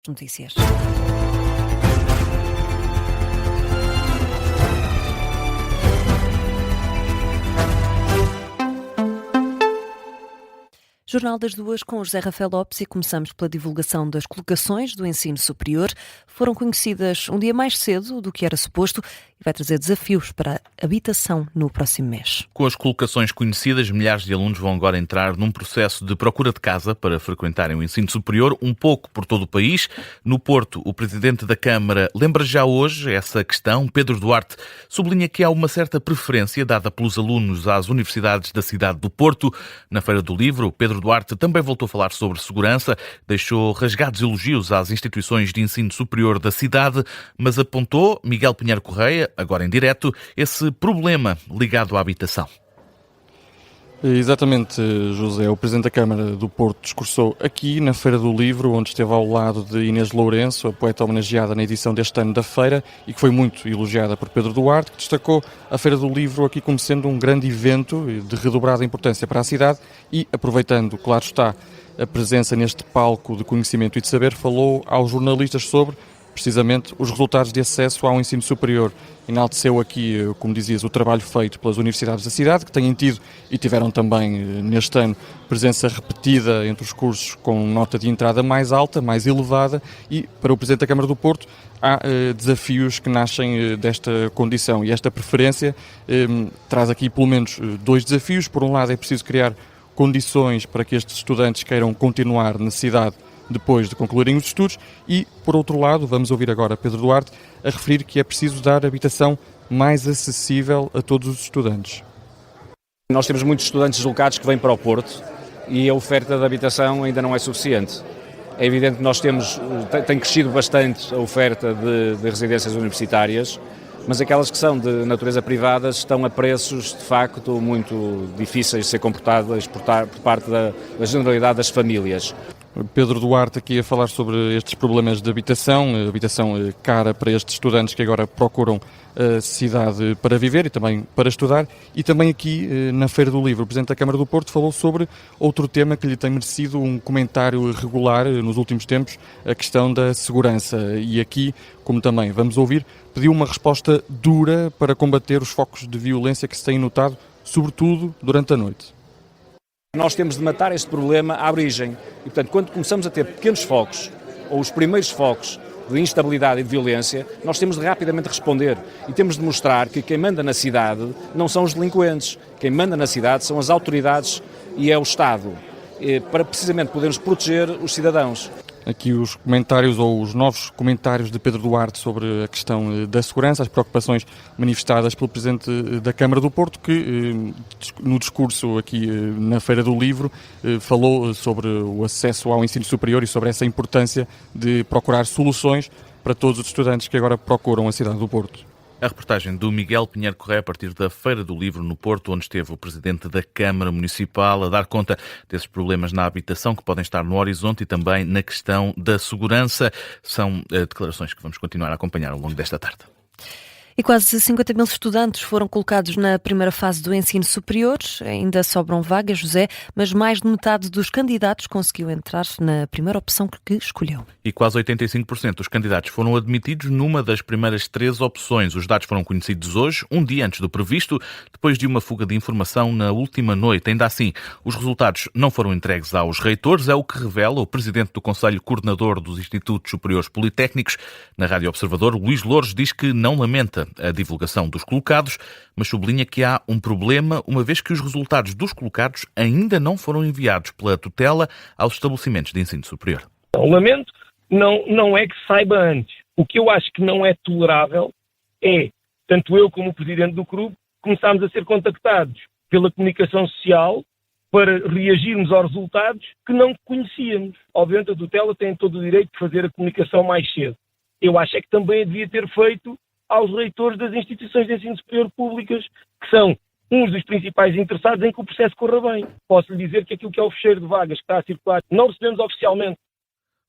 notícias. Jornal das Duas com o José Rafael Lopes e começamos pela divulgação das colocações do ensino superior. Foram conhecidas um dia mais cedo do que era suposto e vai trazer desafios para a habitação no próximo mês. Com as colocações conhecidas, milhares de alunos vão agora entrar num processo de procura de casa para frequentarem o ensino superior, um pouco por todo o país. No Porto, o Presidente da Câmara lembra já hoje essa questão. Pedro Duarte sublinha que há uma certa preferência dada pelos alunos às universidades da cidade do Porto. Na Feira do Livro, Pedro Duarte também voltou a falar sobre segurança, deixou rasgados elogios às instituições de ensino superior da cidade, mas apontou, Miguel Pinheiro Correia, agora em direto, esse problema ligado à habitação. Exatamente, José. O Presidente da Câmara do Porto discursou aqui na Feira do Livro, onde esteve ao lado de Inês Lourenço, a poeta homenageada na edição deste ano da feira e que foi muito elogiada por Pedro Duarte, que destacou a Feira do Livro aqui como sendo um grande evento de redobrada importância para a cidade e, aproveitando, claro está, a presença neste palco de conhecimento e de saber, falou aos jornalistas sobre precisamente os resultados de acesso ao ensino superior. Enalteceu aqui, como dizias, o trabalho feito pelas universidades da cidade, que têm tido e tiveram também neste ano presença repetida entre os cursos com nota de entrada mais alta, mais elevada, e para o Presidente da Câmara do Porto há desafios que nascem desta condição e esta preferência traz aqui pelo menos dois desafios. Por um lado é preciso criar condições para que estes estudantes queiram continuar na cidade depois de concluírem os estudos e, por outro lado, vamos ouvir agora Pedro Duarte a referir que é preciso dar habitação mais acessível a todos os estudantes. Nós temos muitos estudantes deslocados que vêm para o Porto e a oferta de habitação ainda não é suficiente. É evidente que nós tem crescido bastante a oferta de residências universitárias, mas aquelas que são de natureza privada estão a preços, de facto, muito difíceis de ser comportadas por parte da generalidade das famílias. Pedro Duarte aqui a falar sobre estes problemas de habitação cara para estes estudantes que agora procuram a cidade para viver e também para estudar, e também aqui na Feira do Livro o Presidente da Câmara do Porto falou sobre outro tema que lhe tem merecido um comentário regular nos últimos tempos, a questão da segurança, e aqui, como também vamos ouvir, pediu uma resposta dura para combater os focos de violência que se têm notado, sobretudo durante a noite. Nós temos de matar este problema à origem e, portanto, quando começamos a ter pequenos focos, ou os primeiros focos de instabilidade e de violência, nós temos de rapidamente responder e temos de mostrar que quem manda na cidade não são os delinquentes, quem manda na cidade são as autoridades e é o Estado, para precisamente podermos proteger os cidadãos. Aqui os comentários ou os novos comentários de Pedro Duarte sobre a questão da segurança, as preocupações manifestadas pelo Presidente da Câmara do Porto, que no discurso aqui na Feira do Livro falou sobre o acesso ao ensino superior e sobre essa importância de procurar soluções para todos os estudantes que agora procuram a cidade do Porto. A reportagem do Miguel Pinheiro Correia a partir da Feira do Livro no Porto, onde esteve o Presidente da Câmara Municipal a dar conta desses problemas na habitação que podem estar no horizonte e também na questão da segurança. São declarações que vamos continuar a acompanhar ao longo desta tarde. E quase 50 mil estudantes foram colocados na primeira fase do ensino superior. Ainda sobram vagas, José, mas mais de metade dos candidatos conseguiu entrar na primeira opção que escolheu. E quase 85% dos candidatos foram admitidos numa das primeiras 3 opções. Os dados foram conhecidos hoje, um dia antes do previsto, depois de uma fuga de informação na última noite. Ainda assim, os resultados não foram entregues aos reitores, é o que revela o Presidente do Conselho Coordenador dos Institutos Superiores Politécnicos. Na Rádio Observador, Luís Loures diz que não lamenta a divulgação dos colocados, mas sublinha que há um problema, uma vez que os resultados dos colocados ainda não foram enviados pela tutela aos estabelecimentos de ensino superior. O lamento não é que saiba antes. O que eu acho que não é tolerável é, tanto eu como o Presidente do clube, começarmos a ser contactados pela comunicação social para reagirmos aos resultados que não conhecíamos. Obviamente a tutela tem todo o direito de fazer a comunicação mais cedo. Eu acho é que também devia ter feito aos reitores das instituições de ensino superior públicas, que são uns dos principais interessados em que o processo corra bem. Posso lhe dizer que aquilo que é o fecheiro de vagas que está a circular, não recebemos oficialmente.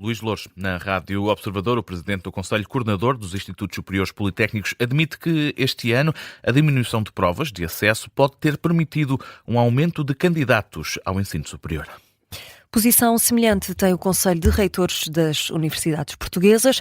Luís Loures, na Rádio Observador, o Presidente do Conselho Coordenador dos Institutos Superiores Politécnicos, admite que este ano a diminuição de provas de acesso pode ter permitido um aumento de candidatos ao ensino superior. Posição semelhante tem o Conselho de Reitores das Universidades Portuguesas,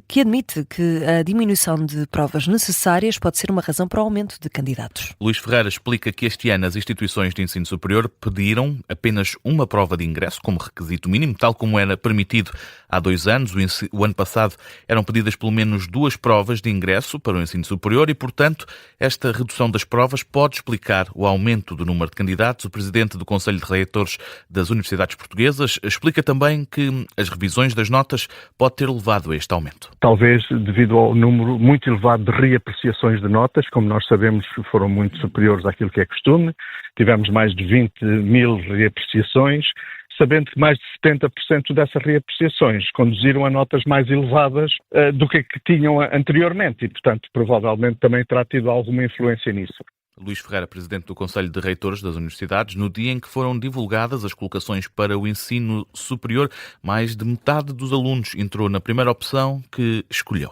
que admite que a diminuição de provas necessárias pode ser uma razão para o aumento de candidatos. Luís Ferreira explica que este ano as instituições de ensino superior pediram apenas uma prova de ingresso como requisito mínimo, tal como era permitido há 2 anos. O ano passado eram pedidas pelo menos 2 provas de ingresso para o ensino superior e, portanto, esta redução das provas pode explicar o aumento do número de candidatos. O presidente do Conselho de Reitores das Universidades Portuguesas explica também que as revisões das notas pode ter levado a este aumento. Talvez devido ao número muito elevado de reapreciações de notas, como nós sabemos foram muito superiores àquilo que é costume, tivemos mais de 20 mil reapreciações, sabendo que mais de 70% dessas reapreciações conduziram a notas mais elevadas do que tinham anteriormente e, portanto, provavelmente também terá tido alguma influência nisso. Luís Ferreira, presidente do Conselho de Reitores das Universidades, no dia em que foram divulgadas as colocações para o ensino superior, mais de metade dos alunos entrou na primeira opção que escolheu.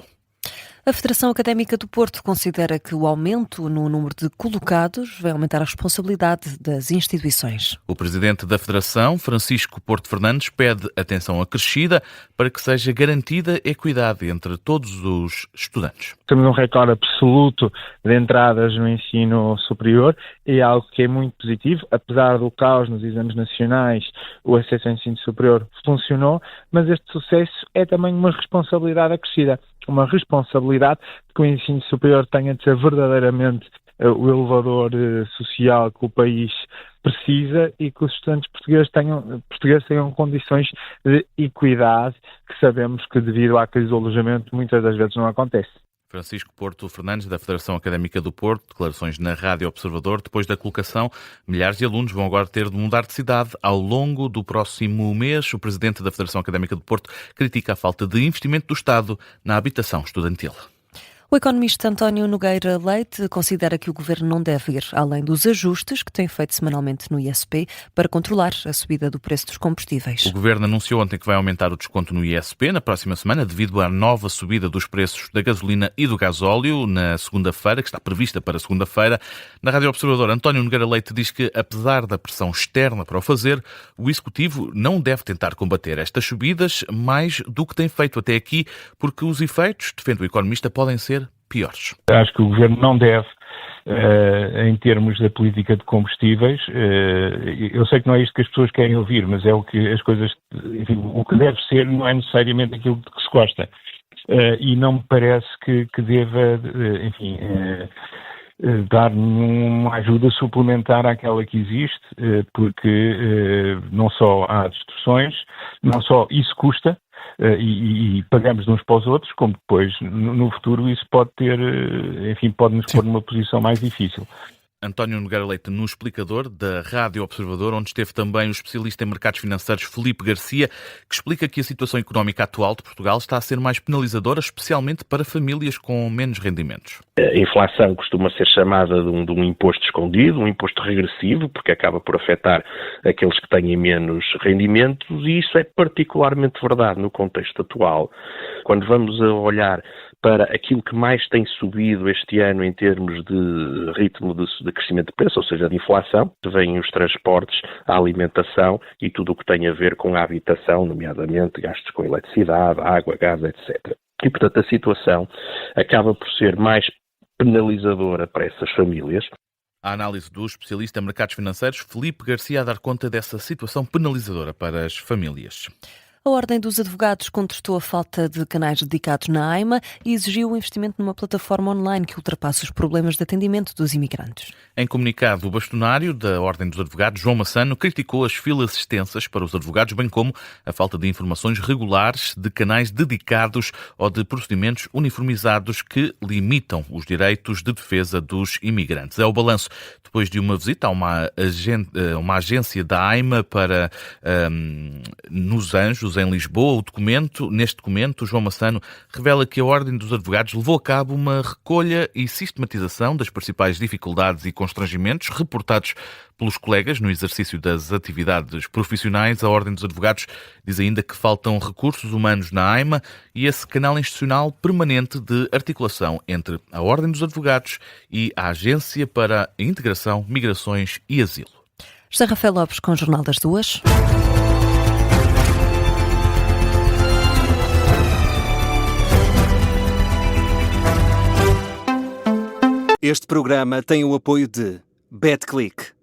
A Federação Académica do Porto considera que o aumento no número de colocados vai aumentar a responsabilidade das instituições. O presidente da Federação, Francisco Porto Fernandes, pede atenção acrescida para que seja garantida equidade entre todos os estudantes. Temos um recorde absoluto de entradas no ensino superior e é algo que é muito positivo. Apesar do caos nos exames nacionais, o acesso ao ensino superior funcionou, mas este sucesso é também uma responsabilidade acrescida. Uma responsabilidade de que o ensino superior tenha de ser verdadeiramente o elevador social que o país precisa e que os estudantes portugueses tenham condições de equidade que sabemos que devido à crise do alojamento muitas das vezes não acontece. Francisco Porto Fernandes, da Federação Académica do Porto, declarações na Rádio Observador. Depois da colocação, milhares de alunos vão agora ter de mudar de cidade ao longo do próximo mês. O presidente da Federação Académica do Porto critica a falta de investimento do Estado na habitação estudantil. O economista António Nogueira Leite considera que o governo não deve ir além dos ajustes que tem feito semanalmente no ISP para controlar a subida do preço dos combustíveis. O governo anunciou ontem que vai aumentar o desconto no ISP na próxima semana devido à nova subida dos preços da gasolina e do gasóleo na segunda-feira, que está prevista para segunda-feira. Na Rádio Observador, António Nogueira Leite diz que, apesar da pressão externa para o fazer, o Executivo não deve tentar combater estas subidas mais do que tem feito até aqui, porque os efeitos, defende o economista, podem ser piores. Acho que o Governo não deve, em termos da política de combustíveis, eu sei que não é isto que as pessoas querem ouvir, mas é o que as coisas, enfim, o que deve ser não é necessariamente aquilo de que se gosta. E não me parece que deva, enfim, dar uma ajuda suplementar àquela que existe, porque não só há distorções, não só isso custa, e pagamos de uns para os outros, como depois no futuro isso pode ter, enfim, pode nos pôr numa posição mais difícil. António Nogueira Leite no Explicador, da Rádio Observador, onde esteve também o especialista em mercados financeiros Filipe Garcia, que explica que a situação económica atual de Portugal está a ser mais penalizadora, especialmente para famílias com menos rendimentos. A inflação costuma ser chamada de um imposto escondido, um imposto regressivo, porque acaba por afetar aqueles que têm menos rendimentos, e isso é particularmente verdade no contexto atual. Quando vamos a olhar para aquilo que mais tem subido este ano em termos de ritmo de crescimento de preço, ou seja, de inflação, vêm os transportes, a alimentação e tudo o que tem a ver com a habitação, nomeadamente gastos com eletricidade, água, gás, etc. E, portanto, a situação acaba por ser mais penalizadora para essas famílias. A análise do especialista em mercados financeiros Filipe Garcia a dar conta dessa situação penalizadora para as famílias. A Ordem dos Advogados contestou a falta de canais dedicados na AIMA e exigiu o investimento numa plataforma online que ultrapasse os problemas de atendimento dos imigrantes. Em comunicado, o bastonário da Ordem dos Advogados, João Massano, criticou as filas extensas para os advogados, bem como a falta de informações regulares de canais dedicados ou de procedimentos uniformizados que limitam os direitos de defesa dos imigrantes. É o balanço depois de uma visita a uma agência da AIMA nos Anjos, em Lisboa. Neste documento, João Massano revela que a Ordem dos Advogados levou a cabo uma recolha e sistematização das principais dificuldades e constrangimentos reportados pelos colegas no exercício das atividades profissionais. A Ordem dos Advogados diz ainda que faltam recursos humanos na AIMA e esse canal institucional permanente de articulação entre a Ordem dos Advogados e a Agência para a Integração, Migrações e Asilo. José Rafael Lopes com o Jornal das Duas. Este programa tem o apoio de BetClick.